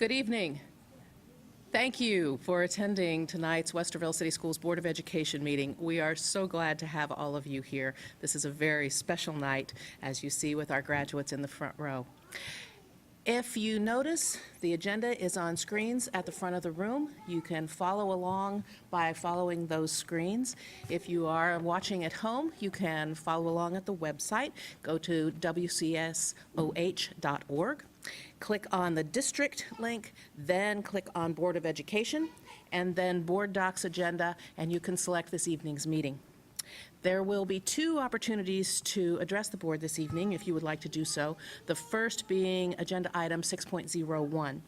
Good evening. Thank you for attending tonight's Westerville City Schools Board of Education meeting. We are so glad to have all of you here. This is a very special night, as you see with our graduates in the front row. If you notice, the agenda is on screens at the front of the room. You can follow along by following those screens. If you are watching at home, you can follow along at the website. Go to wcsoh.org. Click on the district link, then click on Board of Education, and then Board Docs Agenda, and you can select this evening's meeting. There will be two opportunities to address the board this evening, if you would like to do so. The first being Agenda Item 6.01.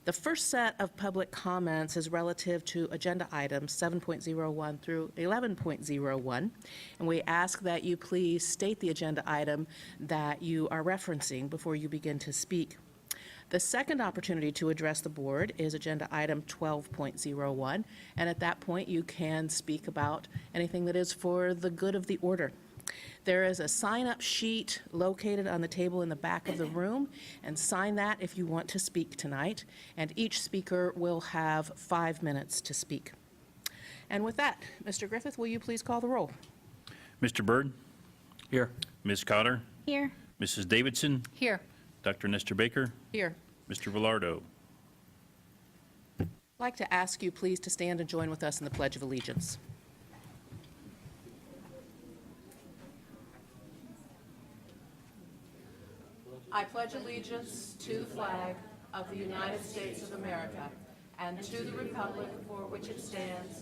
The first set of public comments is relative to Agenda Items 7.01 through 11.01, and we ask that you please state the agenda item that you are referencing before you begin to speak. The second opportunity to address the board is Agenda Item 12.01, and at that point you can speak about anything that is for the good of the order. There is a sign-up sheet located on the table in the back of the room, and sign that if you want to speak tonight, and each speaker will have 5 minutes to speak. And with that, Mr. Griffith, will you please call the roll? Mr. Byrd? Here. Ms. Cotter? Here. Mrs. Davidson? Here. Dr. Nestor Baker? Here. Mr. Villardo? I'd like to ask you please to stand and join with us in the Pledge of Allegiance. I pledge allegiance to the flag of the United States of America and to the republic for which it stands,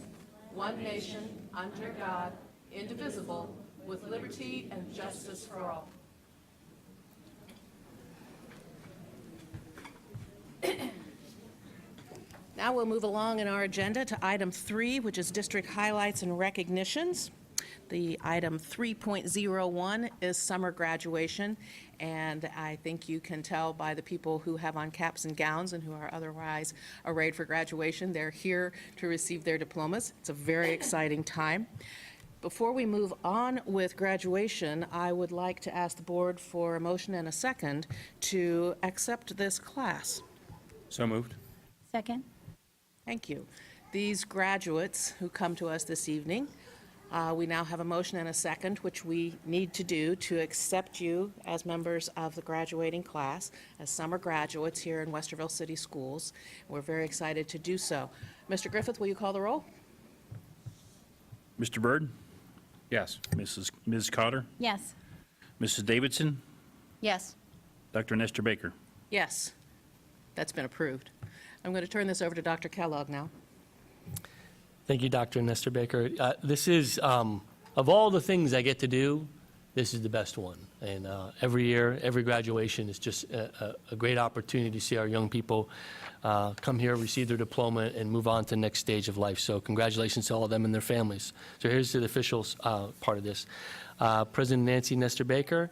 one nation, under God, indivisible, with liberty and justice for all. Now we'll move along in our agenda to Item 3, which is District Highlights and Recognitions. The Item 3.01 is summer graduation, and I think you can tell by the people who have on caps and gowns and who are otherwise arrayed for graduation. They're here to receive their diplomas. It's a very exciting time. Before we move on with graduation, I would like to ask the board for a motion and a second to accept this class. So moved. Second. Thank you. These graduates who come to us this evening, we now have a motion and a second, which we need to do to accept you as members of the graduating class, as summer graduates here in Westerville City Schools. We're very excited to do so. Mr. Griffith, will you call the roll? Mr. Byrd? Yes. Ms. Cotter? Yes. Mrs. Davidson? Yes. Dr. Nestor Baker? Yes, that's been approved. I'm going to turn this over to Dr. Kellogg now. Thank you, Dr. Nestor Baker. This is, of all the things I get to do, this is the best one. And every year, every graduation is just a great opportunity to see our young people come here, receive their diploma, and move on to the next stage of life. So congratulations to all of them and their families. So here's the official part of this. President Nancy Nestor Baker,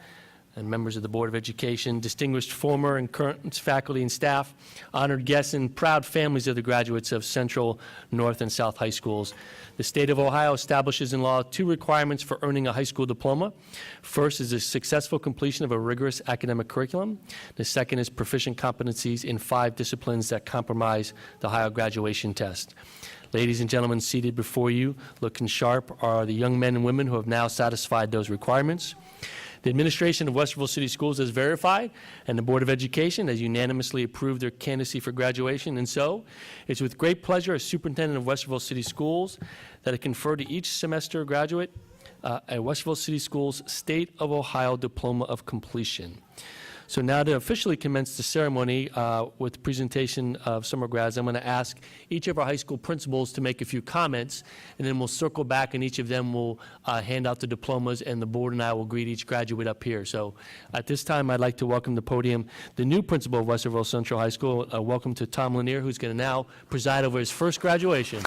and members of the Board of Education, distinguished former and current faculty and staff, honored guests, and proud families of the graduates of Central, North, and South High Schools. The state of Ohio establishes in law 2 requirements for earning a high school diploma. First is the successful completion of a rigorous academic curriculum. The second is proficient competencies in 5 disciplines that comprise the Ohio graduation test. Ladies and gentlemen seated before you, looking sharp, are the young men and women who have now satisfied those requirements. The administration of Westerville City Schools has verified, and the Board of Education has unanimously approved their candidacy for graduation. And so, it's with great pleasure as superintendent of Westerville City Schools that I confer to each semester graduate a Westerville City Schools State of Ohio Diploma of Completion. So now to officially commence the ceremony with the presentation of summer grads, I'm going to ask each of our high school principals to make a few comments, and then we'll circle back and each of them will hand out the diplomas, and the board and I will greet each graduate up here. So at this time, I'd like to welcome to the podium the new principal of Westerville Central High School. Welcome to Tom Lanier, who's going to now preside over his first graduation.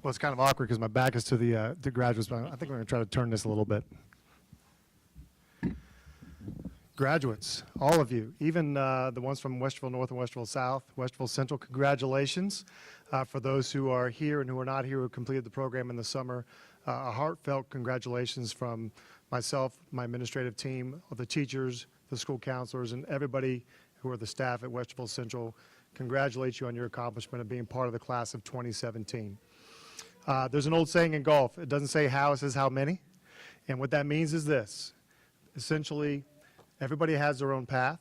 Well, it's kind of awkward because my back is to the graduates, but I think we're going to try to turn this a little bit. Graduates, all of you, even the ones from Westerville North and Westerville South, Westerville Central, congratulations. For those who are here and who are not here who completed the program in the summer, a heartfelt congratulations from myself, my administrative team, the teachers, the school counselors, and everybody who are the staff at Westerville Central congratulate you on your accomplishment of being part of the class of 2017. There's an old saying in golf. It doesn't say how, it says how many. And what that means is this. Essentially, everybody has their own path,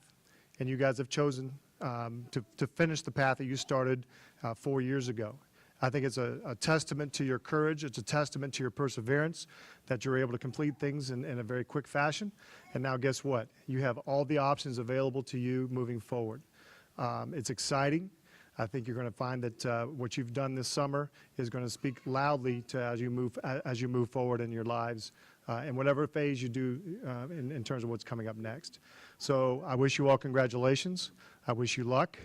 and you guys have chosen to finish the path that you started 4 years ago. I think it's a testament to your courage. It's a testament to your perseverance that you're able to complete things in a very quick fashion. And now guess what? You have all the options available to you moving forward. It's exciting. I think you're going to find that what you've done this summer is going to speak loudly to as you move forward in your lives in whatever phase you do in terms of what's coming up next. So I wish you all congratulations. I wish you luck.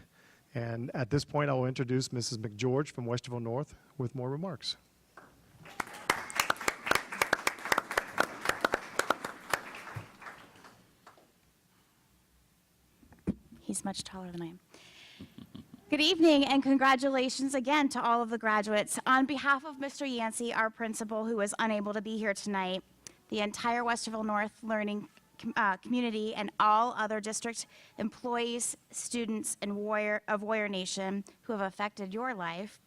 And at this point, I will introduce Mrs. McGeorge from Westerville North with more remarks. He's much taller than I am. Good evening and congratulations again to all of the graduates. On behalf of Mr. Yancey, our principal, who is unable to be here tonight, the entire Westerville North Learning community and all other district employees, students, and Warrior Nation who have affected your life,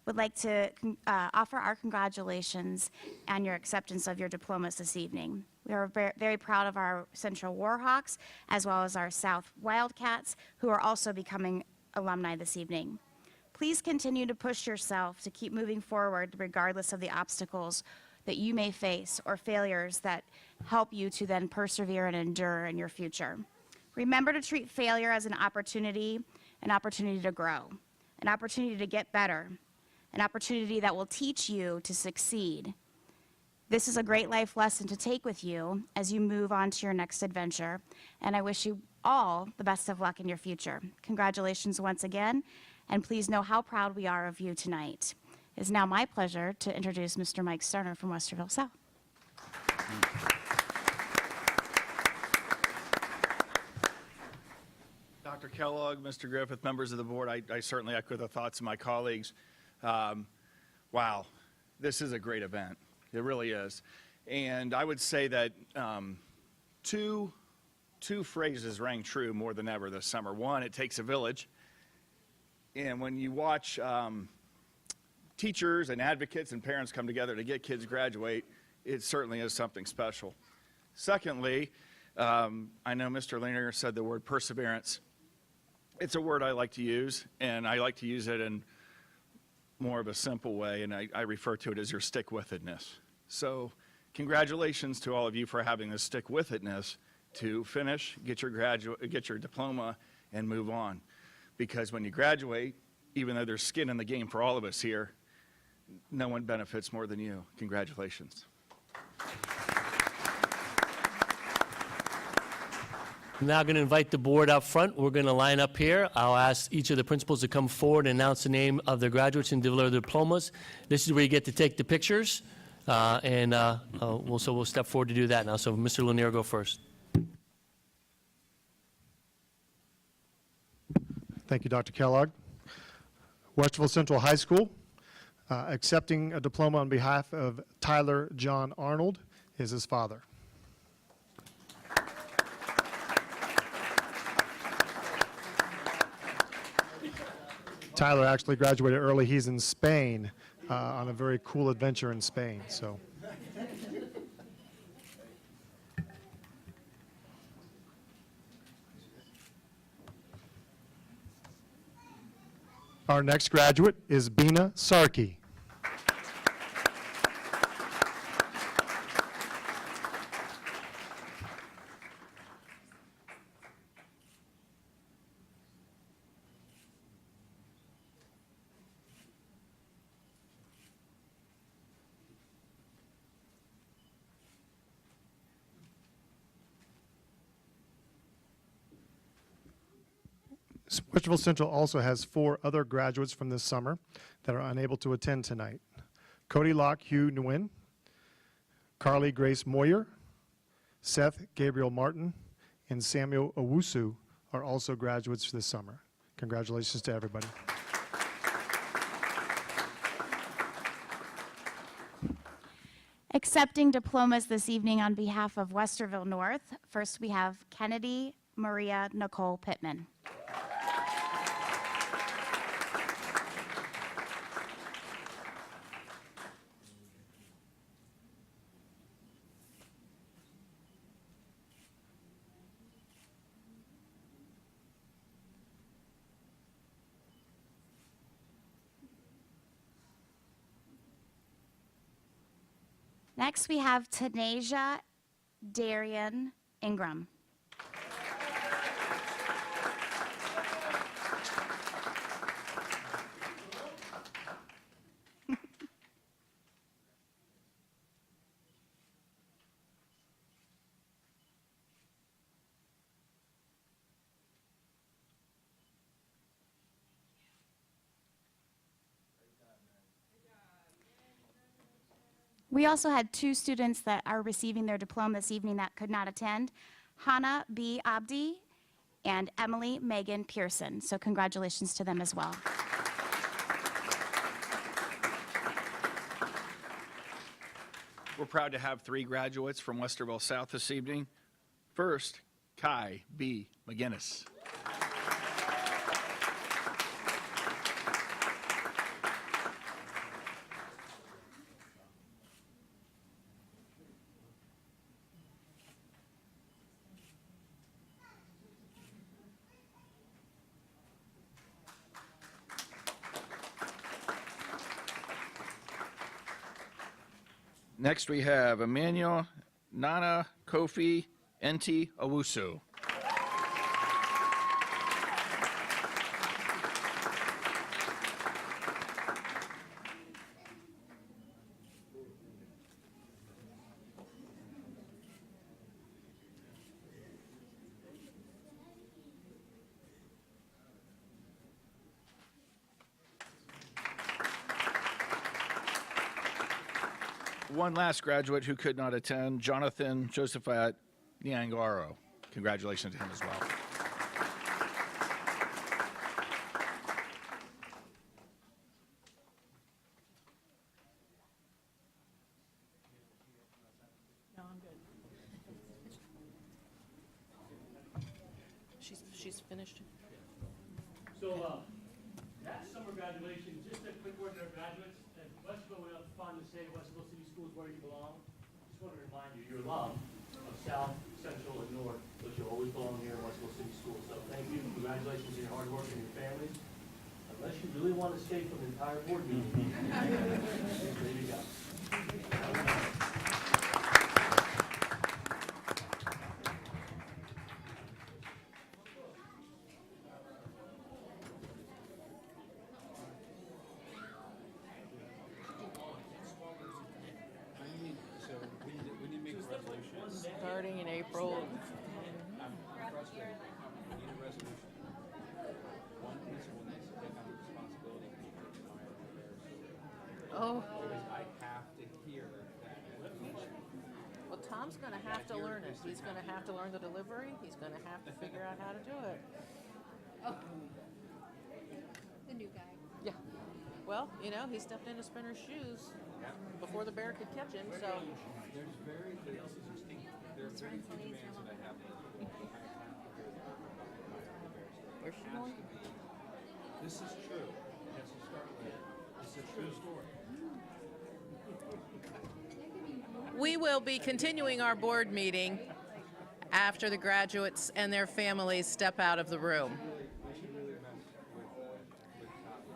would like to offer our congratulations and your acceptance of your diplomas this evening. We are very proud of our Central Warhawks, as well as our South Wildcats, who are also becoming alumni this evening. Please continue to push yourself to keep moving forward regardless of the obstacles that you may face or failures that help you to then persevere and endure in your future. Remember to treat failure as an opportunity to grow, an opportunity to get better, an opportunity that will teach you to succeed. This is a great life lesson to take with you as you move on to your next adventure, and I wish you all the best of luck in your future. Congratulations once again, and please know how proud we are of you tonight. It is now my pleasure to introduce Mr. Mike Sterner from Westerville South. Dr. Kellogg, Mr. Griffith, members of the board, I certainly echo the thoughts of my colleagues. Wow, this is a great event. It really is. And I would say that two phrases rang true more than ever this summer. One, it takes a village. And when you watch teachers and advocates and parents come together to get kids graduate, it certainly is something special. Secondly, I know Mr. Lehner said the word perseverance. It's a word I like to use, and I like to use it in more of a simple way, and I refer to it as your stick-with-itness. So congratulations to all of you for having this stick-with-itness to finish, get your diploma, and move on. Because when you graduate, even though there's skin in the game for all of us here, no one benefits more than you. Congratulations. I'm now going to invite the board up front. We're going to line up here. I'll ask each of the principals to come forward and announce the name of their graduates and deliver their diplomas. This is where you get to take the pictures, we'll step forward to do that now. So Mr. Lanier, go first. Thank you, Dr. Kellogg. Westerville Central High School, accepting a diploma on behalf of Tyler John Arnold is his father. Tyler actually graduated early. He's in Spain on a very cool adventure in Spain. So, our next graduate is Bina Sarkey. Westerville Central also has 4 other graduates from this summer that are unable to attend tonight. Cody Locke Hugh Nguyen, Carly Grace Moyer, Seth Gabriel Martin, and Samuel Owusu are also graduates this summer. Congratulations to everybody. Accepting diplomas this evening on behalf of Westerville North. First, we have Kennedy Maria Nicole Pittman. Next, we have Tanasia Darian Ingram. We also had two students that are receiving their diploma this evening that could not attend, Hannah B. Abdi and Emily Megan Pearson. So congratulations to them as well. We're proud to have 3 graduates from Westerville South this evening. First, Kai B. McGinnis. Next, we have Emmanuel Nana Kofi Enti Owusu. One last graduate who could not attend, Jonathan Josephat Niangaro. Congratulations to him as well. No, I'm good. She's finished. So, that's summer graduation. Just a quick word to our graduates. Westerville went up fun to say Westerville City Schools where you belong. Just want to remind you, you're alum of South, Central, and North, but you always belong here in Westerville City Schools. So thank you, congratulations to your hard work and your families. Unless you really want to stay for the entire board meeting. There you go. Starting in April. Oh. I have to hear that. Well, Tom's going to have to learn it. He's going to have to learn the delivery. He's going to have to figure out how to do it. Oh. The new guy. Yeah. Well, you know, he stepped into Spinner's shoes before the bear could catch him, so. There's very little. There are very few demands that I have. Where's she going? This is true. That's to start with. It's a true story. We will be continuing our board meeting after the graduates and their families step out of the room. We should really mess with Tom.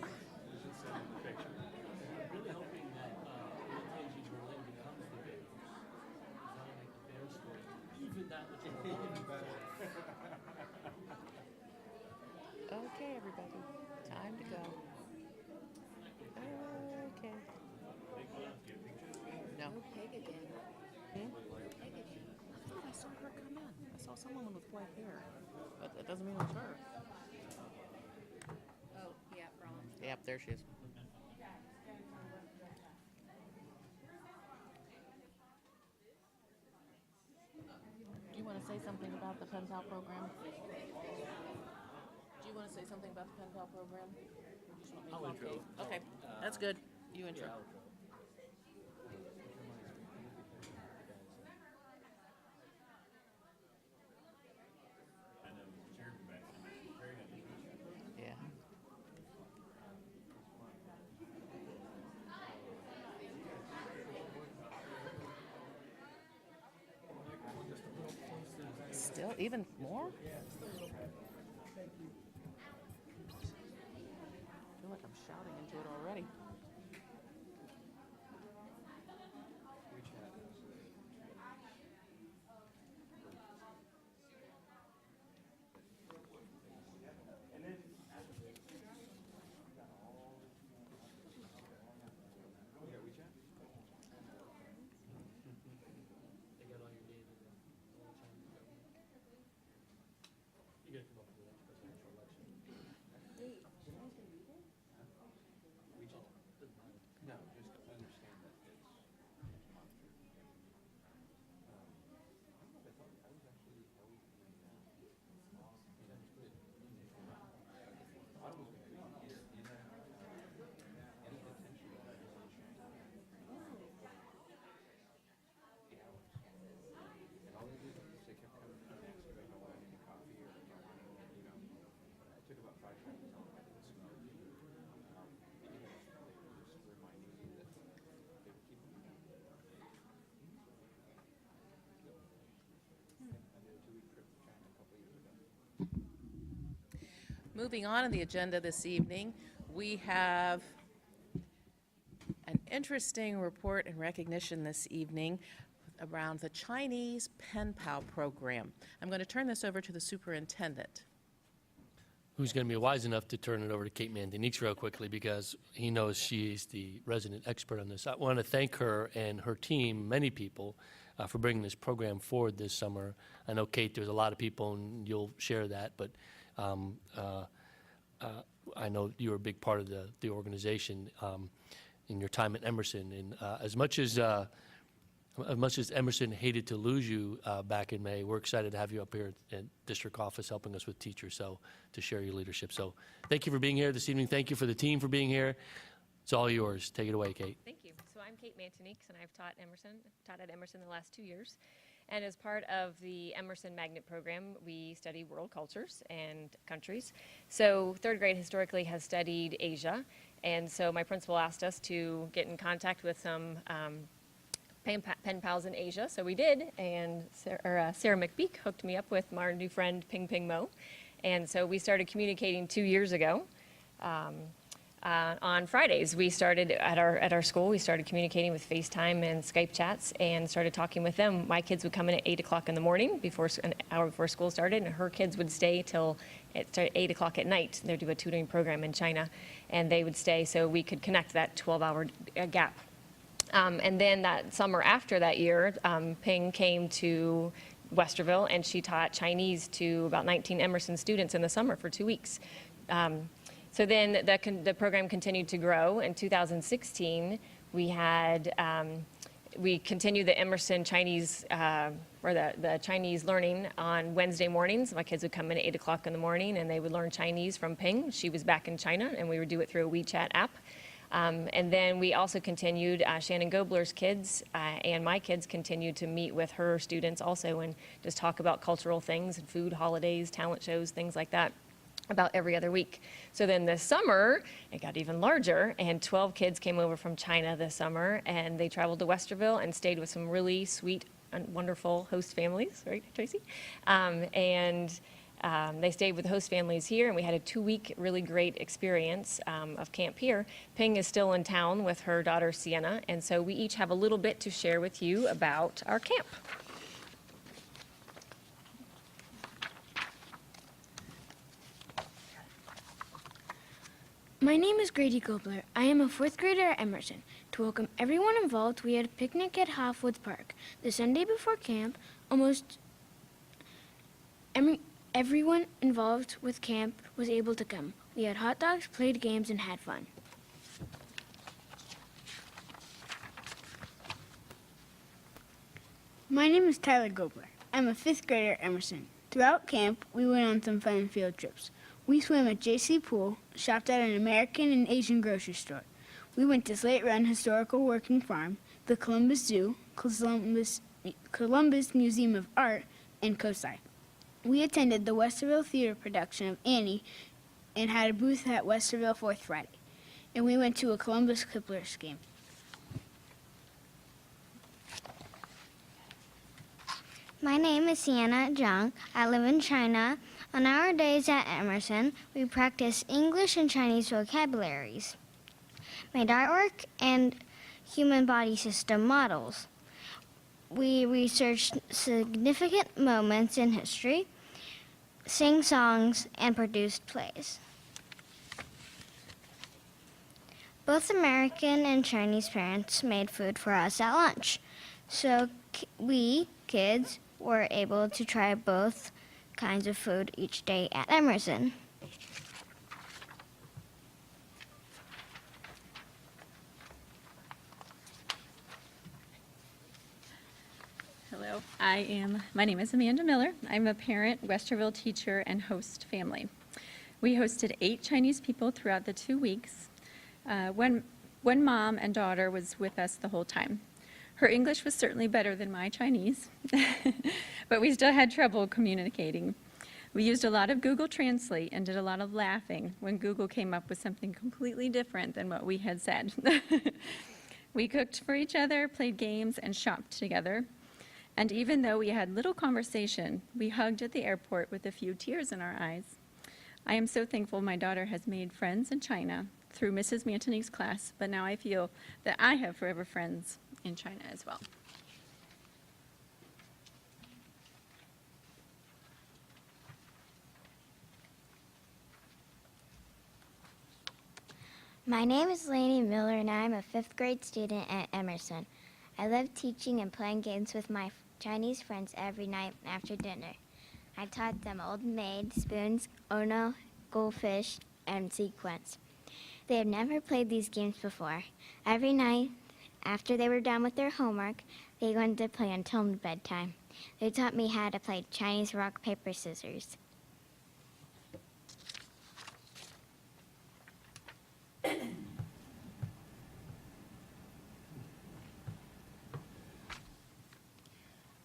We should send him the picture. I'm really hoping that Mackenzie Berlin becomes the Bears. That'll make the Bears story even that much more better. Okay, everybody, time to go. Okay. No. No peg again. Hmm? No peg again. I thought I saw her come in. I saw someone with white hair, but that doesn't mean it was her. Oh, yeah, wrong. Yep, there she is. Do you want to say something about the pen pal program? Do you want to say something about the pen pal program? I'll intro. Okay, that's good. You intro. Yeah. Still, even more? I feel like I'm shouting into it already. No, just understand that it's monitored. I was actually held in I was going to be in a detention center in China. 8 hours. And all they did was they kept coming and asking me if I wanted any coffee or if I wanted, it took about 5 times to tell them I didn't smoke. They were just reminding me that they were keeping me down. I did a 2-week trip to China a couple of years ago. Moving on in the agenda this evening, we have an interesting report and recognition this evening around the Chinese Pen Pal program. I'm going to turn this over to the superintendent. Who's going to be wise enough to turn it over to Kate Mandaniques real quickly because he knows she's the resident expert on this. I want to thank her and her team, many people, for bringing this program forward this summer. I know, Kate, there's a lot of people, and you'll share that, but I know you were a big part of the organization in your time at Emerson. And as much as Emerson hated to lose you back in May, we're excited to have you up here at district office helping us with teachers, so to share your leadership. So thank you for being here this evening. Thank you for the team for being here. It's all yours. Take it away, Kate. Thank you. So I'm Kate Mandaniques, and I've taught at Emerson the last 2 years. And as part of the Emerson Magnet program, we study world cultures and countries. So third grade historically has studied Asia. And so my principal asked us to get in contact with some pen pals in Asia. So we did. And Sarah McBeek hooked me up with our new friend, Ping Ping Mo. And so we started communicating 2 years ago. On Fridays, we started at our school. We started communicating with FaceTime and Skype chats, and started talking with them. My kids would come in at 8 o'clock in the morning, an hour before school started, and her kids would stay till 8 o'clock at night. They do a tutoring program in China, and they would stay so we could connect that 12-hour gap. And then that summer after that year, Ping came to Westerville, and she taught Chinese to about 19 Emerson students in the summer for 2 weeks. So then the program continued to grow. In 2016, we continued the Emerson Chinese, or the Chinese learning on Wednesday mornings. My kids would come in at 8 o'clock in the morning, and they would learn Chinese from Ping. She was back in China, and we would do it through a WeChat app. And then we also continued, Shannon Gobler's kids and my kids continued to meet with her students also and just talk about cultural things and food, holidays, talent shows, things like that, about every other week. So then this summer, it got even larger, and 12 kids came over from China this summer, and they traveled to Westerville and stayed with some really sweet and wonderful host families, right, Tracy? They stayed with host families here, and we had a 2-week really great experience of camp here. Ping is still in town with her daughter Sienna, and so we each have a little bit to share with you about our camp. My name is Grady Gobler. I am a 4th grader at Emerson. To welcome everyone involved, we had a picnic at Halfwoods Park. The Sunday before camp, almost everyone involved with camp was able to come. We had hot dogs, played games, and had fun. My name is Tyler Gobler. I'm a 5th grader at Emerson. Throughout camp, we went on some fun field trips. We swam at JC Pool, shopped at an American and Asian grocery store. We went to Slate Run Historical Working Farm, the Columbus Zoo, Columbus Museum of Art, and COSI. We attended the Westerville theater production of Annie and had a booth at Westerville 4th Friday. And we went to a Columbus Clippers game. My name is Sienna Zhang. I live in China. On our days at Emerson, we practice English and Chinese vocabularies, made artwork, and human body system models. We researched significant moments in history, sang songs, and produced plays. Both American and Chinese parents made food for us at lunch, so we, kids, were able to try both kinds of food each day at Emerson. Hello, my name is Amanda Miller. I'm a parent, Westerville teacher, and host family. We hosted 8 Chinese people throughout the 2 weeks. One mom and daughter was with us the whole time. Her English was certainly better than my Chinese, but we still had trouble communicating. We used a lot of Google Translate and did a lot of laughing when Google came up with something completely different than what we had said. We cooked for each other, played games, and shopped together. And even though we had little conversation, we hugged at the airport with a few tears in our eyes. I am so thankful my daughter has made friends in China through Mrs. Mantoning's class, but now I feel that I have forever friends in China as well. My name is Lainey Miller, and I'm a 5th grade student at Emerson. I love teaching and playing games with my Chinese friends every night after dinner. I taught them Old Maid, spoons, Ono, goldfish, and sequence. They have never played these games before. Every night, after they were done with their homework, they wanted to play until bedtime. They taught me how to play Chinese rock, paper, scissors.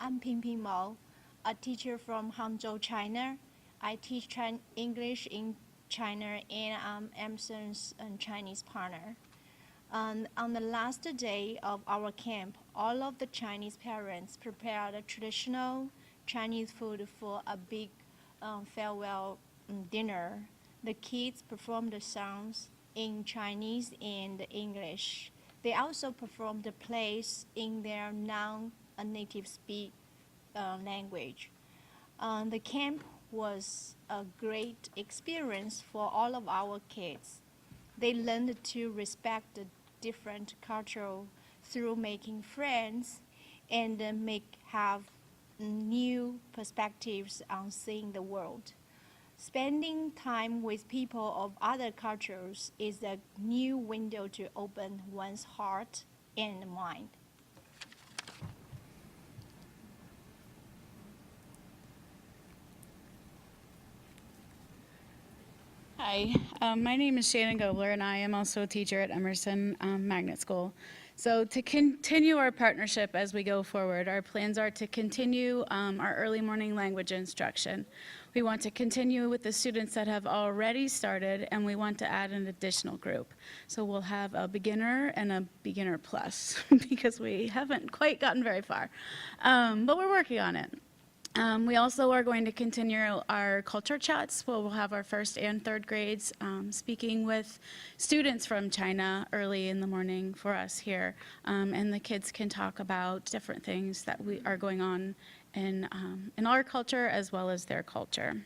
I'm Ping Mao, a teacher from Hangzhou, China. I teach English in China, and I'm Emerson's Chinese partner. On the last day of our camp, all of the Chinese parents prepared a traditional Chinese food for a big farewell dinner. The kids performed the songs in Chinese and English. They also performed the plays in their non-native speak language. The camp was a great experience for all of our kids. They learned to respect the different culture through making friends and have new perspectives on seeing the world. Spending time with people of other cultures is a new window to open one's heart and mind. Hi, my name is Shannon Gobler, and I am also a teacher at Emerson Magnet School. So to continue our partnership as we go forward, our plans are to continue our early morning language instruction. We want to continue with the students that have already started, and we want to add an additional group. So we'll have a beginner and a beginner plus, because we haven't quite gotten very far, but we're working on it. We also are going to continue our culture chats, where we'll have our 1st and 3rd grades speaking with students from China early in the morning for us here. And the kids can talk about different things that are going on in our culture as well as their culture.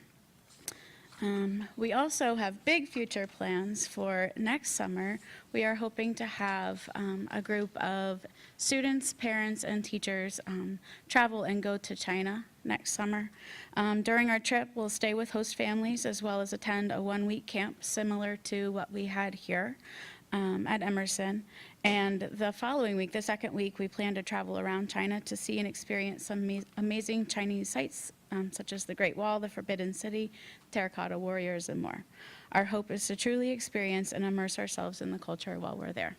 We also have big future plans for next summer. We are hoping to have a group of students, parents, and teachers travel and go to China next summer. During our trip, we'll stay with host families as well as attend a 1-week camp similar to what we had here at Emerson. And the following week, the 2nd week, we plan to travel around China to see and experience some amazing Chinese sites, such as the Great Wall, the Forbidden City, Terracotta Warriors, and more. Our hope is to truly experience and immerse ourselves in the culture while we're there.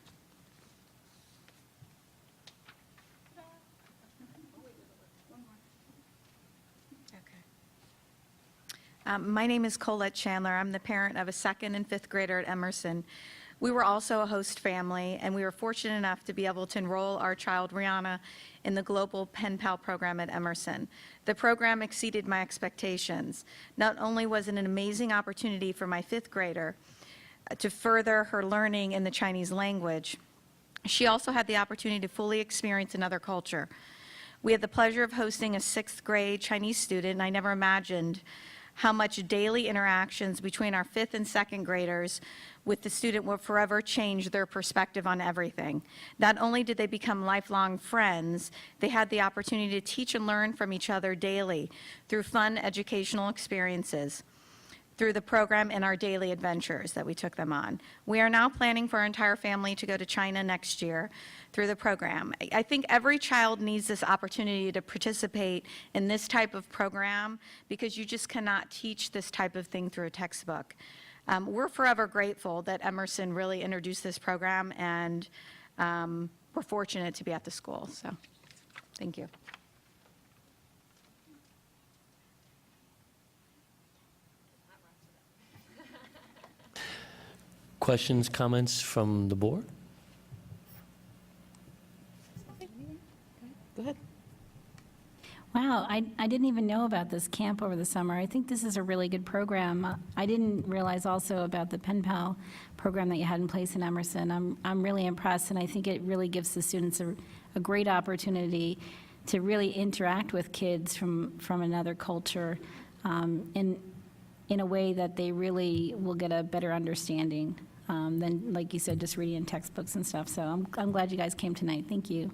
My name is Colette Chandler. I'm the parent of a second and fifth grader at Emerson. We were also a host family, and we were fortunate enough to be able to enroll our child, Rihanna, in the Global Pen Pal program at Emerson. The program exceeded my expectations. Not only was it an amazing opportunity for my fifth grader to further her learning in the Chinese language, she also had the opportunity to fully experience another culture. We had the pleasure of hosting a sixth grade Chinese student, and I never imagined how much daily interactions between our fifth and second graders with the student will forever change their perspective on everything. Not only did they become lifelong friends, they had the opportunity to teach and learn from each other daily through fun educational experiences, through the program and our daily adventures that we took them on. We are now planning for our entire family to go to China next year through the program. I think every child needs this opportunity to participate in this type of program because you just cannot teach this type of thing through a textbook. We're forever grateful that Emerson really introduced this program, and we're fortunate to be at the school. So, thank you. Questions, comments from the board? Go ahead. Wow, I didn't even know about this camp over the summer. I think this is a really good program. I didn't realize also about the Pen Pal program that you had in place in Emerson. I'm really impressed, and I think it really gives the students a great opportunity to really interact with kids from another culture in a way that they really will get a better understanding than, like you said, just reading in textbooks and stuff. So I'm glad you guys came tonight. Thank you.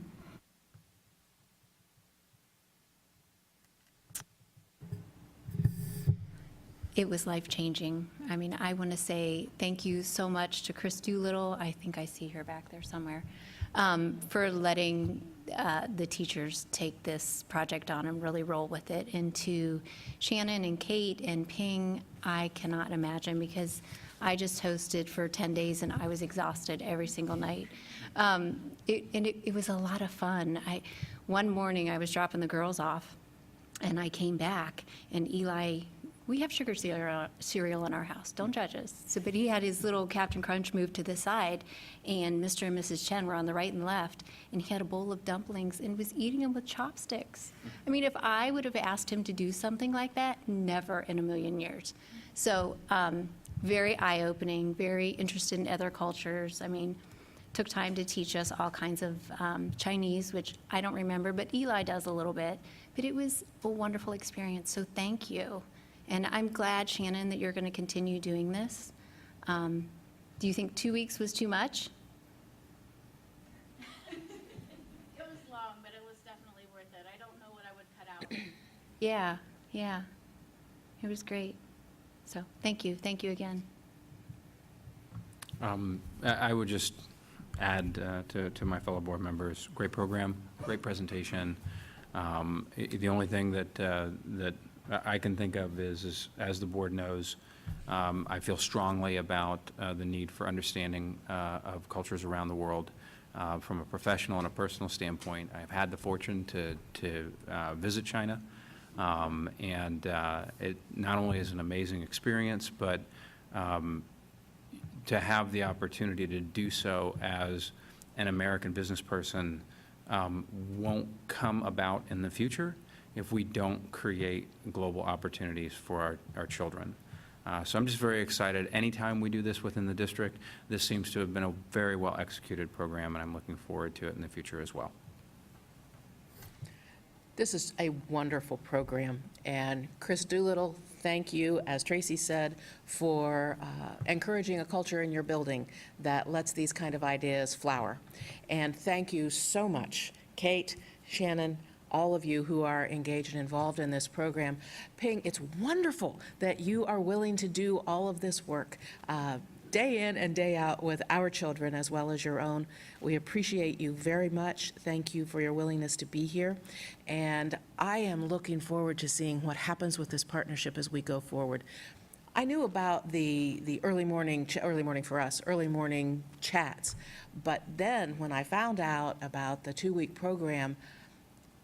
It was life-changing. I mean, I want to say thank you so much to Chris Doolittle, I think I see her back there somewhere, for letting the teachers take this project on and really roll with it. And to Shannon and Kate and Ping, I cannot imagine, because I just hosted for 10 days and I was exhausted every single night. It was a lot of fun. One morning I was dropping the girls off and I came back and Eli, we have sugar cereal in our house. Don't judge us. But he had his little Captain Crunch moved to the side, and Mr. and Mrs. Chen were on the right and left, and he had a bowl of dumplings and was eating them with chopsticks. I mean, if I would have asked him to do something like that, never in a million years. So very eye-opening, very interested in other cultures. I mean, took time to teach us all kinds of Chinese, which I don't remember, but Eli does a little bit. But it was a wonderful experience, so thank you. And I'm glad, Shannon, that you're going to continue doing this. Do you think 2 weeks was too much? It was long, but it was definitely worth it. I don't know what I would cut out. Yeah. It was great. So thank you again. I would just add to my fellow board members, great program, great presentation. The only thing that I can think of is, as the board knows, I feel strongly about the need for understanding of cultures around the world from a professional and a personal standpoint. I've had the fortune to visit China, and it not only is an amazing experience, but to have the opportunity to do so as an American business person won't come about in the future if we don't create global opportunities for our children. So I'm just very excited. Anytime we do this within the district, this seems to have been a very well executed program, and I'm looking forward to it in the future as well. This is a wonderful program, and Chris Doolittle, thank you, as Tracy said, for encouraging a culture in your building that lets these kind of ideas flower. And thank you so much, Kate, Shannon, all of you who are engaged and involved in this program. Ping, it's wonderful that you are willing to do all of this work day in and day out with our children as well as your own. We appreciate you very much. Thank you for your willingness to be here. And I am looking forward to seeing what happens with this partnership as we go forward. I knew about the early morning chats, but then when I found out about the 2-week program,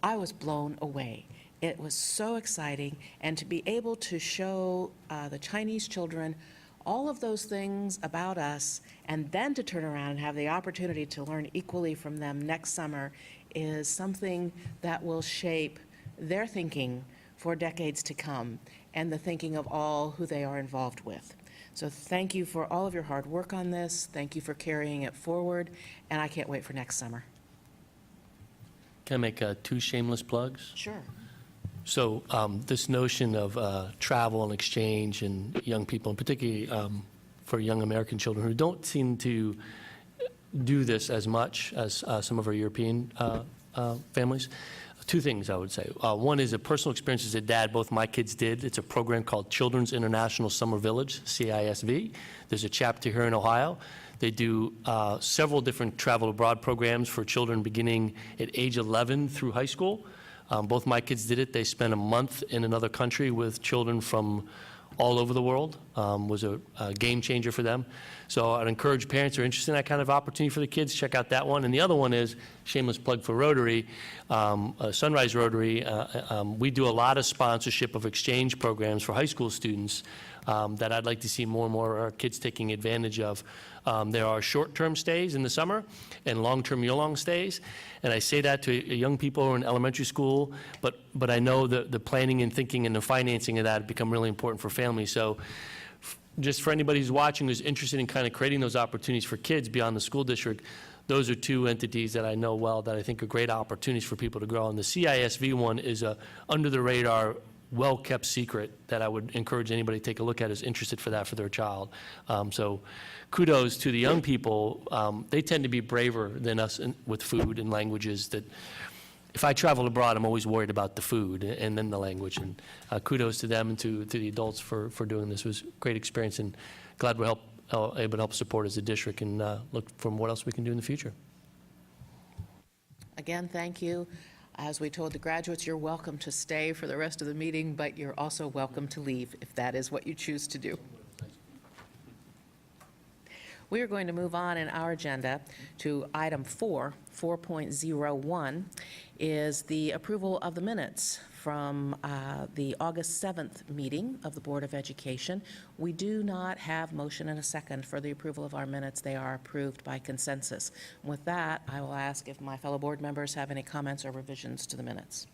I was blown away. It was so exciting, and to be able to show the Chinese children all of those things about us, and then to turn around and have the opportunity to learn equally from them next summer is something that will shape their thinking for decades to come, and the thinking of all who they are involved with. So thank you for all of your hard work on this. Thank you for carrying it forward, and I can't wait for next summer. Can I make 2 shameless plugs? Sure. So this notion of travel and exchange and young people, and particularly for young American children who don't seem to do this as much as some of our European families, 2 things I would say. One is a personal experience as a dad. Both my kids did. It's a program called Children's International Summer Village, CISV. There's a chapter here in Ohio. They do several different travel abroad programs for children beginning at age 11 through high school. Both my kids did it. They spent a month in another country with children from all over the world. Was a game changer for them. So I'd encourage parents who are interested in that kind of opportunity for the kids, check out that one. And the other one is, shameless plug for Rotary, Sunrise Rotary. We do a lot of sponsorship of exchange programs for high school students that I'd like to see more and more of our kids taking advantage of. There are short-term stays in the summer and long-term year-long stays. And I say that to young people who are in elementary school, but I know the planning and thinking and the financing of that have become really important for families. So just for anybody who's watching who's interested in kind of creating those opportunities for kids beyond the school district, those are 2 entities that I know well that I think are great opportunities for people to grow. And the CISV one is a under-the-radar, well-kept secret that I would encourage anybody to take a look at who's interested for that for their child. So kudos to the young people. They tend to be braver than us with food and languages. That if I travel abroad, I'm always worried about the food and then the language. And kudos to them and to the adults for doing this. It was a great experience, and glad we're able to help support as a district and look for what else we can do in the future. Again, thank you. As we told the graduates, you're welcome to stay for the rest of the meeting, but you're also welcome to leave if that is what you choose to do. We are going to move on in our agenda to item 4.01, is the approval of the minutes from the August 7th meeting of the Board of Education. We do not have motion and a second for the approval of our minutes. They are approved by consensus. With that, I will ask if my fellow board members have any comments or revisions to the minutes.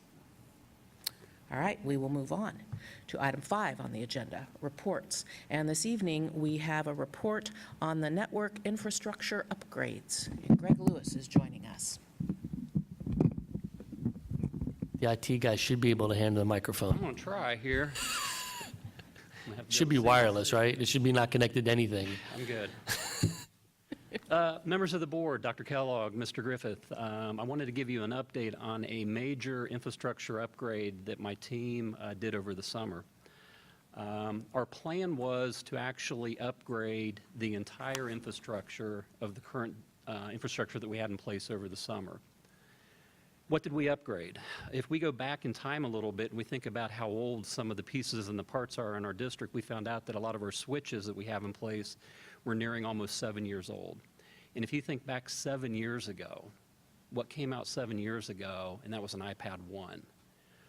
All right, we will move on to item 5 on the agenda, reports. And this evening, we have a report on the network infrastructure upgrades. And Greg Lewis is joining us. The IT guy should be able to handle the microphone. I'm going to try here. It should be wireless, right? It should be not connected to anything. I'm good. Members of the board, Dr. Kellogg, Mr. Griffith, I wanted to give you an update on a major infrastructure upgrade that my team did over the summer. Our plan was to actually upgrade the entire infrastructure of the current infrastructure that we had in place over the summer. What did we upgrade? If we go back in time a little bit and we think about how old some of the pieces and the parts are in our district, we found out that a lot of our switches that we have in place were nearing almost 7 years old. And if you think back 7 years ago, what came out 7 years ago, and that was an iPad 1.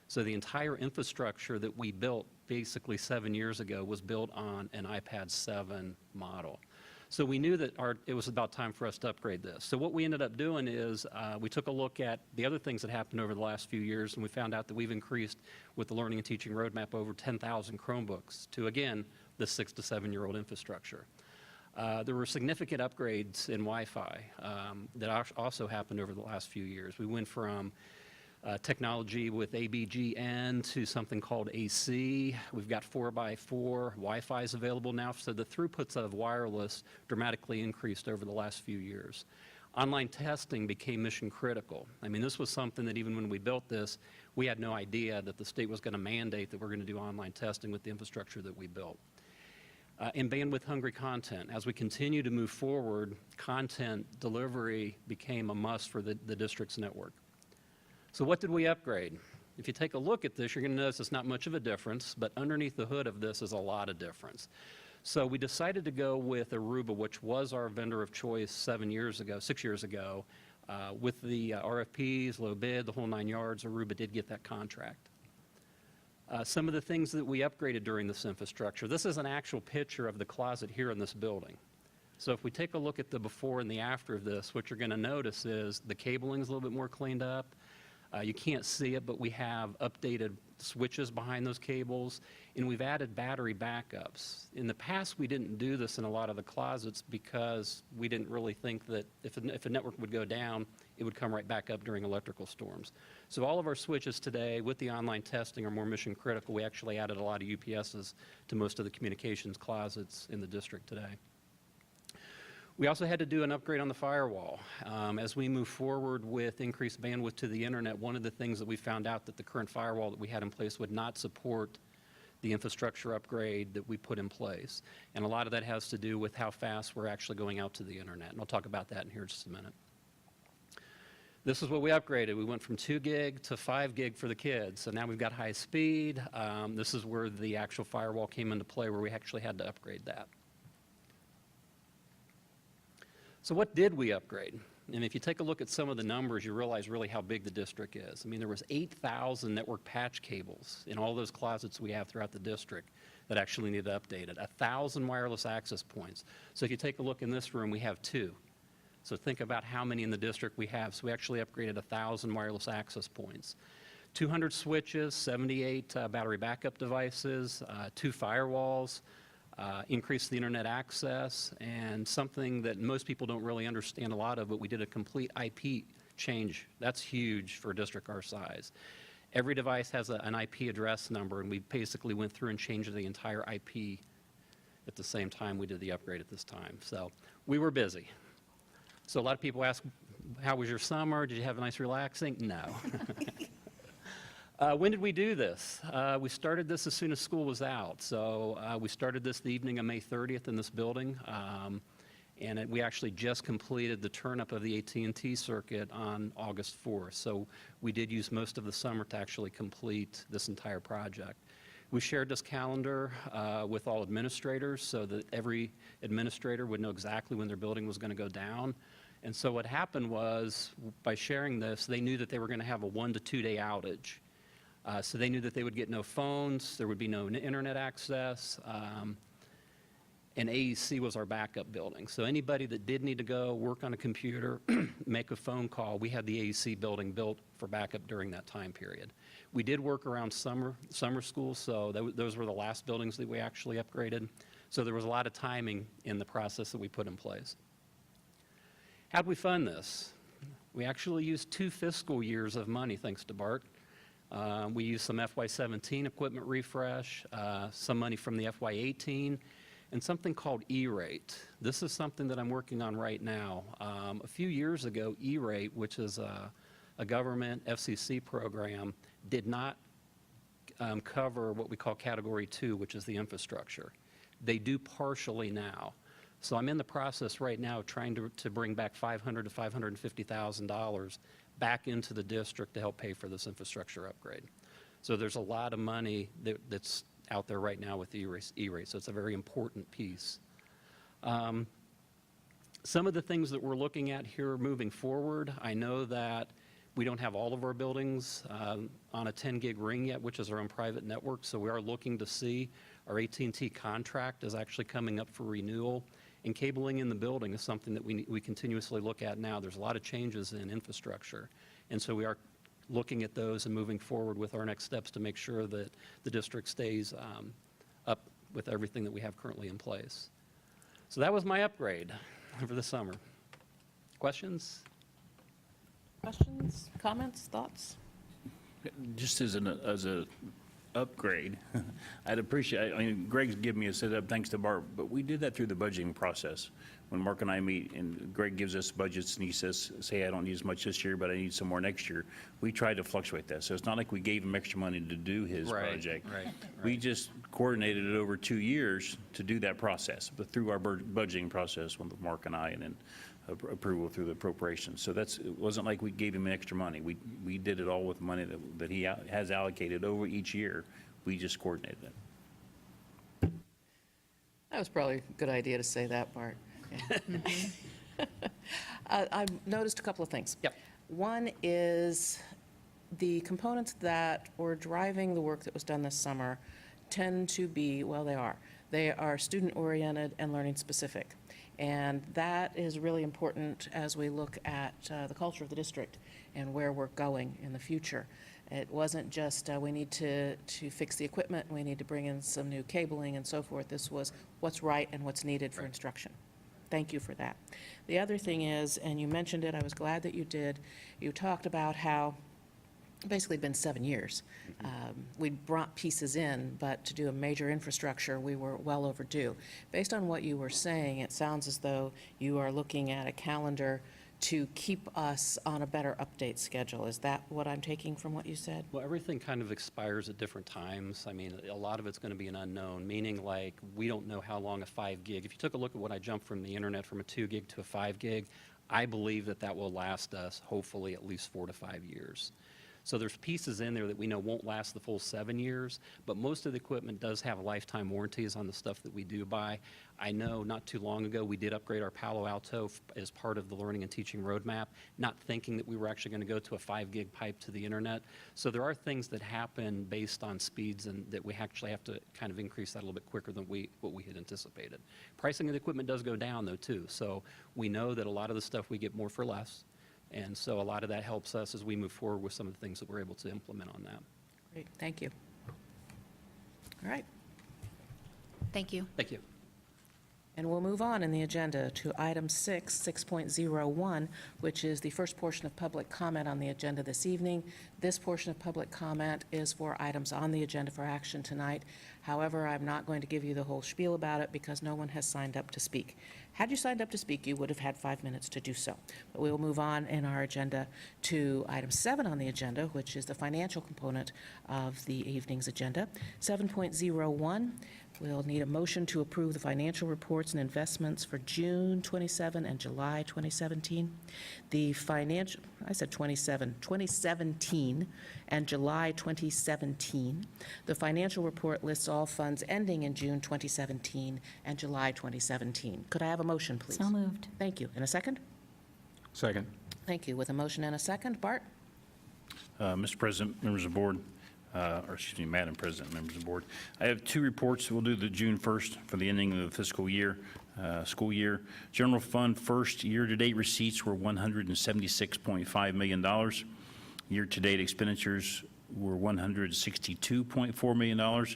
So the entire infrastructure that we built basically 7 years ago was built on an iPad 7 model. So we knew that it was about time for us to upgrade this. So what we ended up doing is we took a look at the other things that happened over the last few years, and we found out that we've increased with the Learning and Teaching Roadmap over 10,000 Chromebooks to, again, the 6 to 7 year old infrastructure. There were significant upgrades in Wi-Fi that also happened over the last few years. We went from technology with ABGN to something called AC. We've got 4x4 Wi-Fi is available now, so the throughputs of wireless dramatically increased over the last few years. Online testing became mission critical. I mean, this was something that even when we built this, we had no idea that the state was going to mandate that we're going to do online testing with the infrastructure that we built. In bandwidth-hungry content, as we continue to move forward, content delivery became a must for the district's network. So what did we upgrade? If you take a look at this, you're going to notice it's not much of a difference, but underneath the hood of this is a lot of difference. So we decided to go with Aruba, which was our vendor of choice 6 years ago. With the RFPs, low bid, the whole 9 yards, Aruba did get that contract. Some of the things that we upgraded during this infrastructure, this is an actual picture of the closet here in this building. So if we take a look at the before and the after of this, what you're going to notice is the cabling is a little bit more cleaned up. You can't see it, but we have updated switches behind those cables, and we've added battery backups. In the past, we didn't do this in a lot of the closets because we didn't really think that if a network would go down, it would come right back up during electrical storms. So all of our switches today, with the online testing, are more mission critical. We actually added a lot of UPSs to most of the communications closets in the district today. We also had to do an upgrade on the firewall. As we move forward with increased bandwidth to the internet, one of the things that we found out that the current firewall that we had in place would not support the infrastructure upgrade that we put in place. And a lot of that has to do with how fast we're actually going out to the internet. And I'll talk about that in here in just a minute. This is what we upgraded. We went from 2 gig to 5 gig for the kids. So now we've got high speed. This is where the actual firewall came into play, where we actually had to upgrade that. So what did we upgrade? And if you take a look at some of the numbers, you realize really how big the district is. I mean, there was 8,000 network patch cables in all those closets we have throughout the district that actually needed updated, 1,000 wireless access points. So if you take a look in this room, we have 2. So think about how many in the district we have. So we actually upgraded 1,000 wireless access points. 200 switches, 78 battery backup devices, 2 firewalls, increased the internet access, and something that most people don't really understand a lot of, but we did a complete IP change. That's huge for a district our size. Every device has an IP address number, and we basically went through and changed the entire IP at the same time we did the upgrade at this time. So we were busy. So a lot of people ask, how was your summer? Did you have a nice relaxing? No. When did we do this? We started this as soon as school was out. So we started this the evening of May 30th in this building. We actually just completed the turn-up of the AT&T circuit on August 4th. So we did use most of the summer to actually complete this entire project. We shared this calendar with all administrators so that every administrator would know exactly when their building was going to go down. And so what happened was, by sharing this, they knew that they were going to have a 1 to 2 day outage. So they knew that they would get no phones, there would be no internet access, and AEC was our backup building. So anybody that did need to go work on a computer, make a phone call, we had the AEC building built for backup during that time period. We did work around summer school, so those were the last buildings that we actually upgraded. So there was a lot of timing in the process that we put in place. How did we fund this? We actually used 2 fiscal years of money, thanks to Bart. We used some FY17 equipment refresh, some money from the FY18, and something called E-rate. This is something that I'm working on right now. A few years ago, E-rate, which is a government FCC program, did not cover what we call Category 2, which is the infrastructure. They do partially now. So I'm in the process right now of trying to bring back $500,000 to $550,000 back into the district to help pay for this infrastructure upgrade. So there's a lot of money that's out there right now with E-rate, so it's a very important piece. Some of the things that we're looking at here moving forward, I know that we don't have all of our buildings on a 10 gig ring yet, which is our own private network, so we are looking to see. Our AT&T contract is actually coming up for renewal, and cabling in the building is something that we continuously look at now. There's a lot of changes in infrastructure, and so we are looking at those and moving forward with our next steps to make sure that the district stays up with everything that we have currently in place. So that was my upgrade for the summer. Questions? Questions, comments, thoughts? Just as a upgrade, I'd appreciate, I mean, Greg's given me a setup, thanks to Bart, but we did that through the budgeting process. When Mark and I meet and Greg gives us budgets and he says, I don't need as much this year, but I need some more next year, we try to fluctuate that. So it's not like we gave him extra money to do his project. Right. We just coordinated it over 2 years to do that process, but through our budgeting process with Mark and I, and then approval through the appropriations. So it wasn't like we gave him extra money. We did it all with money that he has allocated over each year. We just coordinated it. That was probably a good idea to say that, Bart. Yeah. I've noticed a couple of things. Yep. One is the components that were driving the work that was done this summer tend to be, well, they are student-oriented and learning-specific. And that is really important as we look at the culture of the district and where we're going in the future. It wasn't just we need to fix the equipment, we need to bring in some new cabling and so forth. This was what's right and what's needed for instruction. Thank you for that. The other thing is, and you mentioned it, I was glad that you did, you talked about how basically been 7 years. We brought pieces in, but to do a major infrastructure, we were well overdue. Based on what you were saying, it sounds as though you are looking at a calendar to keep us on a better update schedule. Is that what I'm taking from what you said? Well, everything kind of expires at different times. I mean, a lot of it's going to be an unknown, meaning like we don't know how long a 5 gig. If you took a look at what I jumped from the internet from a 2 gig to a 5 gig, I believe that will last us hopefully at least 4 to 5 years. So there's pieces in there that we know won't last the full 7 years, but most of the equipment does have lifetime warranties on the stuff that we do buy. I know not too long ago, we did upgrade our Palo Alto as part of the learning and teaching roadmap, not thinking that we were actually going to go to a 5 gig pipe to the internet. So there are things that happen based on speeds and that we actually have to kind of increase that a little bit quicker than what we had anticipated. Pricing of the equipment does go down though too. So we know that a lot of the stuff we get more for less. And so a lot of that helps us as we move forward with some of the things that we're able to implement on that. Great, thank you. All right. Thank you. Thank you. And we'll move on in the agenda to item 6.01, which is the first portion of public comment on the agenda this evening. This portion of public comment is for items on the agenda for action tonight. However, I'm not going to give you the whole spiel about it because no one has signed up to speak. Had you signed up to speak, you would have had 5 minutes to do so. But we will move on in our agenda to item 7 on the agenda, which is the financial component of the evening's agenda. 7.01. We'll need a motion to approve the financial reports and investments for June 27 and July 2017. The financial, I said 2017 and July 2017. The financial report lists all funds ending in June 2017 and July 2017. Could I have a motion, please? So moved. Thank you. And a second? Second. Thank you. With a motion and a second, Bart? Mr. President, members of the board, or excuse me, Madam President, members of the board. I have 2 reports. We'll do the June 1st for the ending of the fiscal year, school year. General fund first year-to-date receipts were $176.5 million. Year-to-date expenditures were $162.4 million.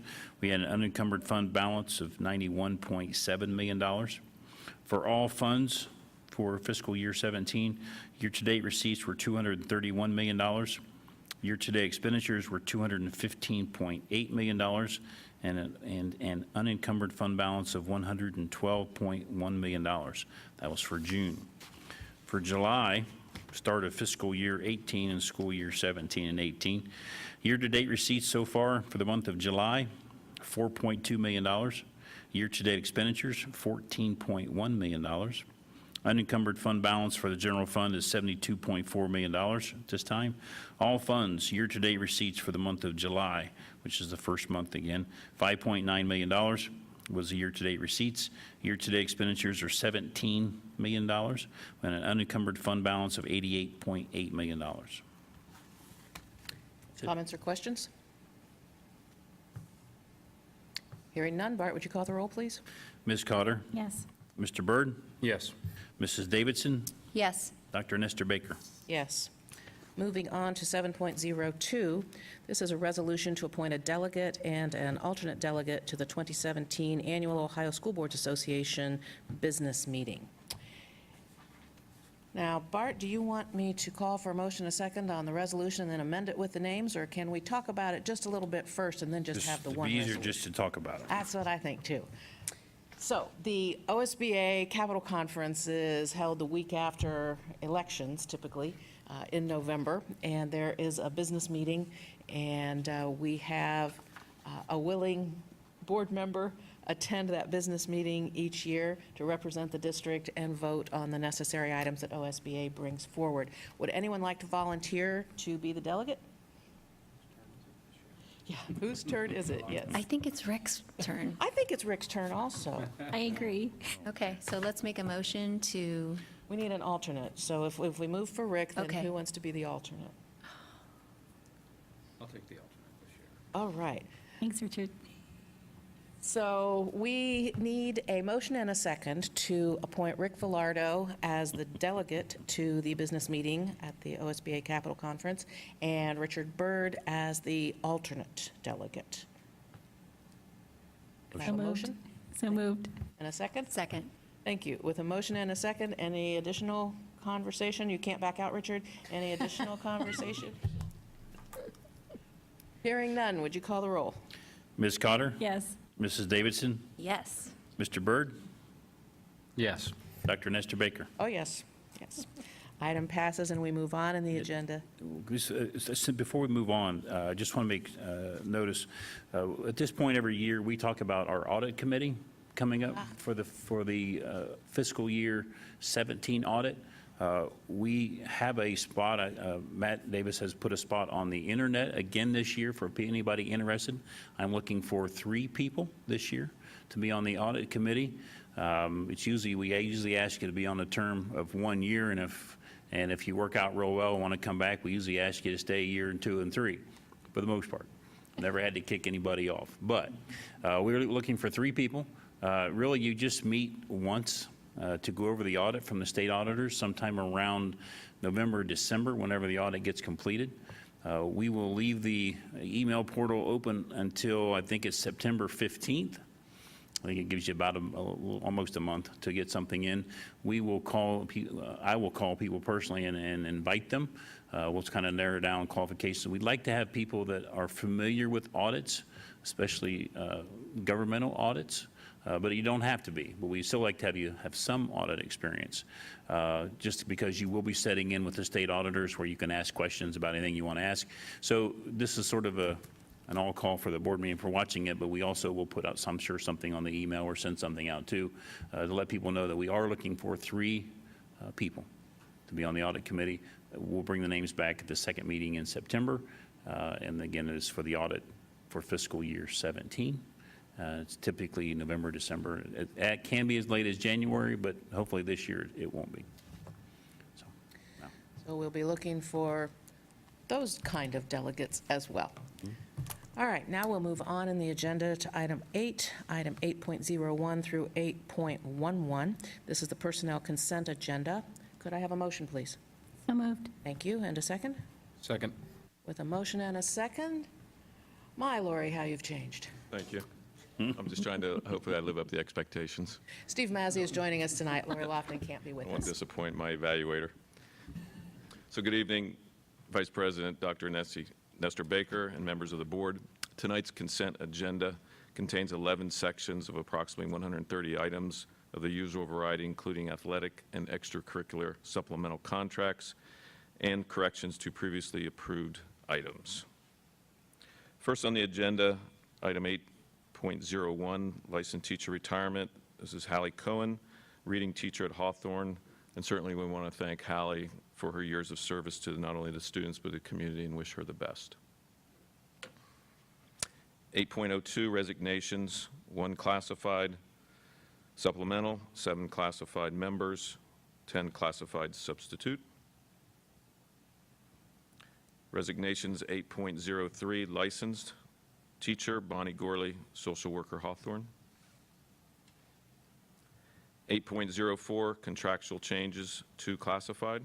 We had an unencumbered fund balance of $91.7 million. For all funds for fiscal year 17, year-to-date receipts were $231 million. Year-to-date expenditures were $215.8 million and an unencumbered fund balance of $112.1 million. That was for June. For July, start of fiscal year 18 and school year 17 and 18, year-to-date receipts so far for the month of July, $4.2 million. Year-to-date expenditures, $14.1 million. Unencumbered fund balance for the general fund is $72.4 million at this time. All funds, year-to-date receipts for the month of July, which is the first month again, $5.9 million was the year-to-date receipts. Year-to-date expenditures are $17 million and an unencumbered fund balance of $88.8 million. Comments or questions? Hearing none, Bart, would you call the roll, please? Ms. Cotter? Yes. Mr. Byrd? Yes. Mrs. Davidson? Yes. Dr. Nestor Baker? Yes. Moving on to 7.02, this is a resolution to appoint a delegate and an alternate delegate to the 2017 Annual Ohio School Boards Association Business Meeting. Now, Bart, do you want me to call for a motion a second on the resolution and then amend it with the names, or can we talk about it just a little bit first and then just have the It'd one be easier resolution? just to talk about it. That's what I think, too. So the OSBA Capital Conference is held the week after elections, typically, in November, and there is a business meeting, and we have a willing board member attend that business meeting each year to represent the district and vote on the necessary items that OSBA brings forward. Would anyone like to volunteer to be the delegate? Yeah, whose turn is it? Yes. I think it's Rick's turn. I think it's Rick's turn also. I agree. Okay, so let's make a motion to, We need an alternate, so if we move for Rick, then Okay. who wants to be the alternate? take the alternate this year. All right. Thanks, Richard. So we need a motion and a second to appoint Rick Villardo as the delegate to the business meeting at the OSBA Capitol Conference and Richard Byrd as the alternate delegate. Can I have a motion? So moved. And a second? Second. Thank you. With a motion and a second, any additional conversation? You can't back out, Richard. Any additional conversation? Hearing none, would you call the roll? Ms. Cotter? Yes. Mrs. Davidson? Yes. Mr. Byrd? Yes. Dr. Nestor Baker? Oh, yes, yes. Item passes and we move on in the agenda. Before we move on, I just want to make notice, at this point every year, we talk about our audit committee coming up for the fiscal year 17 audit. We have a spot, Matt Davis has put a spot on the internet again this year for anybody interested. I'm looking for 3 people this year to be on the audit committee. It's usually, we usually ask you to be on a term of 1 year, and if you work out real well and want to come back, we usually ask you to stay 1, 2, and 2 and 3, for the most part. Never had to kick anybody off. But we're looking for 3 people. Really, you just meet once to go over the audit from the state auditors sometime around November, December, whenever the audit gets completed. We will leave the email portal open until I think it's September 15th. I think it gives you about almost a month to get something in. We will call, I will call people personally and invite them. We'll kind of narrow down qualifications. We'd like to have people that are familiar with audits, especially governmental audits. But you don't have to be. But we still like to have you have some audit experience, just because you will be setting in with the state auditors where you can ask questions about anything you want to ask. So this is sort of an all call for the board meeting for watching it, but we also will put out, I'm sure, something on the email or send something out too, to let people know that we are looking for 3 people to be on the audit committee. We'll bring the names back at the second meeting in September. And again, it is for the audit for fiscal year 17. It's typically November, December. It can be as late as January, but hopefully this year it won't be. So we'll be looking for those kind of delegates as well. All right, now we'll move on in the agenda to item 8, item 8.01 through 8.11. This is the personnel consent agenda. Could I have a motion, please? So moved. Thank you. And a second? Second. With a motion and a second, my, Lori, how you've changed. Thank you. I'm just trying to, hopefully I live up to the expectations. Steve Mazzi is joining us tonight. Lori Lofton can't be with I won't us. disappoint my evaluator. So good evening, Vice President Dr. Nestor Baker and members of the board. Tonight's consent agenda contains 11 sections of approximately 130 items of the usual variety, including athletic and extracurricular supplemental contracts and corrections to previously approved items. First on the agenda, item 8.01, licensed teacher retirement. This is Hallie Cohen, reading teacher at Hawthorne, and certainly we want to thank Hallie for her years of service to not only the students but the community and wish her the best. 8.02, resignations, 1 classified supplemental, 7 classified members, 10 classified substitute. Resignations 8.03, licensed teacher, Bonnie Gorley, social worker, Hawthorne. 8.04, contractual changes, 2 classified.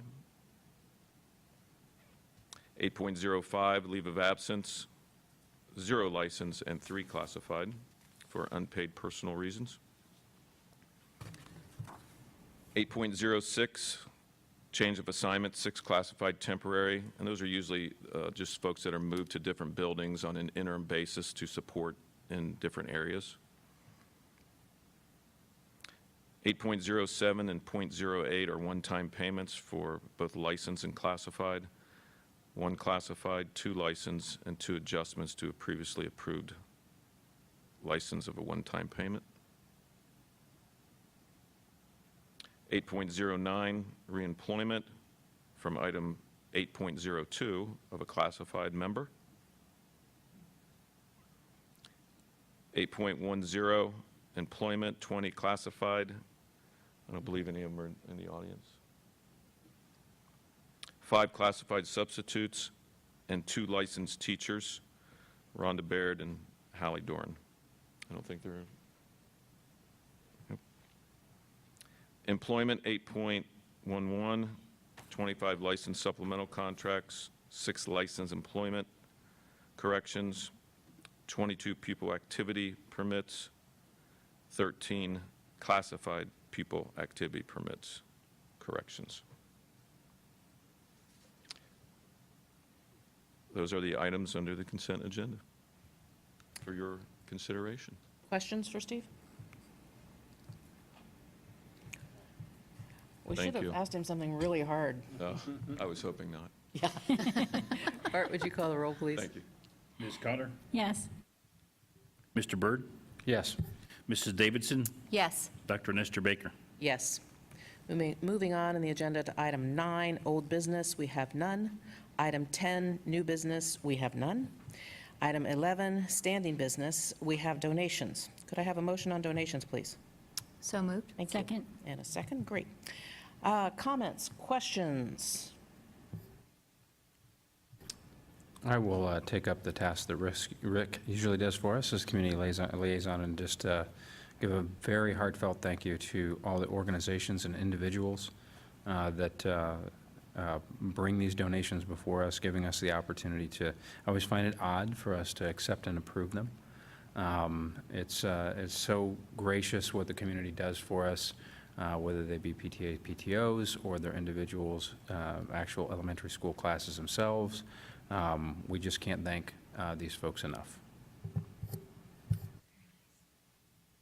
8.05, leave of absence, 0 licensed and 3 classified for unpaid personal reasons. 8.06, change of assignment, 6 classified temporary, and those are usually just folks that are moved to different buildings on an interim basis to support in different areas. 8.07 and 0.08 are one-time payments for both licensed and classified. 1 classified, 2 licensed, and 2 adjustments to a previously approved license of a one-time payment. 8.09, reemployment from item 8.02 of a classified member. 8.10, employment, 20 classified. I don't believe any of them are in the audience. 5 classified substitutes, and 2 licensed teachers, Rhonda Baird and Hallie Dorn. I don't think they're... Yep. Employment, 8.11, 25 licensed supplemental contracts, 6 licensed employment. Corrections, 22 pupil activity permits, 13 classified pupil activity permits. Corrections. Those are the items under the consent agenda for your consideration. Questions for Steve? We Thank should you. have asked him something really hard. I was hoping not. Bart, would you call the roll, please? Thank you. Ms. Cotter? Yes. Mr. Byrd? Yes. Mrs. Davidson? Yes. Dr. Nestor Baker? Yes. Moving on in the agenda to item 9, old business, we have none. Item 10, new business, we have none. Item 11, standing business, we have donations. Could I have a motion on donations, please? So moved. Thank you. Second. And a second, great. Comments, questions? I will take up the task that Rick usually does for us as community liaison and just give a very heartfelt thank you to all the organizations and individuals that bring these donations before us, giving us the opportunity to, I always find it odd for us to accept and approve them. It's so gracious what the community does for us, whether they be PTA, PTOs, or their individuals, actual elementary school classes themselves. We just can't thank these folks enough.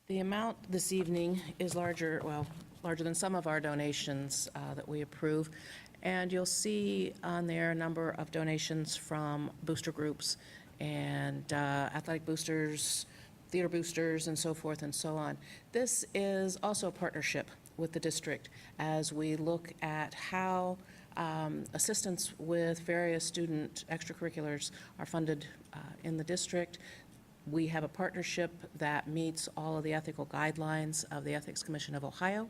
The amount this evening is larger, well, larger than some of our donations that we approve. And you'll see on there a number of donations from booster groups and athletic boosters, theater boosters, and so forth and so on. This is also a partnership with the district as we look at how assistance with various student extracurriculars are funded in the district. We have a partnership that meets all of the ethical guidelines of the Ethics Commission of Ohio,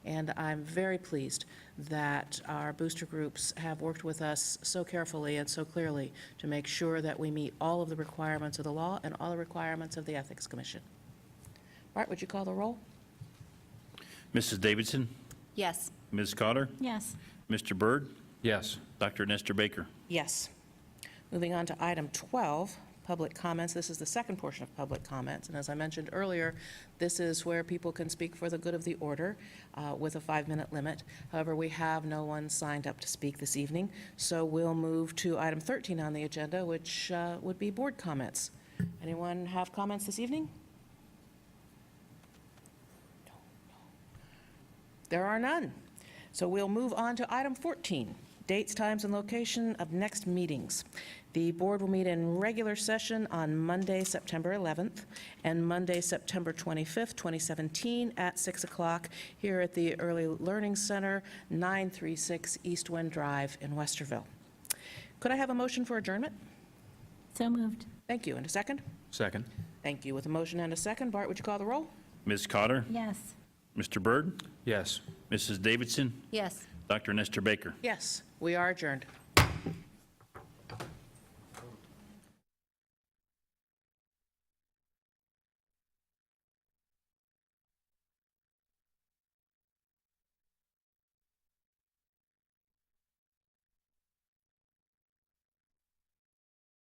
and I'm very pleased that our booster groups have worked with us so carefully and so clearly to make sure that we meet all of the requirements of the law and all the requirements of the Ethics Commission. Bart, would you call the roll? Mrs. Davidson? Yes. Ms. Cotter? Yes. Mr. Byrd? Yes. Dr. Nestor Baker? Yes. Moving on to item 12, public comments. This is the second portion of public comments, and as I mentioned earlier, this is where people can speak for the good of the order with a 5-minute limit. However, we have no one signed up to speak this evening, so we'll move to item 13 on the agenda, which would be board comments. Anyone have comments this evening? There are none. So we'll move on to item 14, dates, times, and location of next meetings. The board will meet in regular session on Monday, September 11th, and Monday, September 25th, 2017, at 6 o'clock here at the Early Learning Center, 936 East Wind Drive in Westerville. Could I have a motion for adjournment? So moved. Thank you. And a second? Second. Thank you. With a motion and a second, Bart, would you call the roll? Ms. Cotter? Yes. Mr. Byrd? Yes. Mrs. Davidson? Yes. Dr. Nestor Baker? Yes, we are adjourned.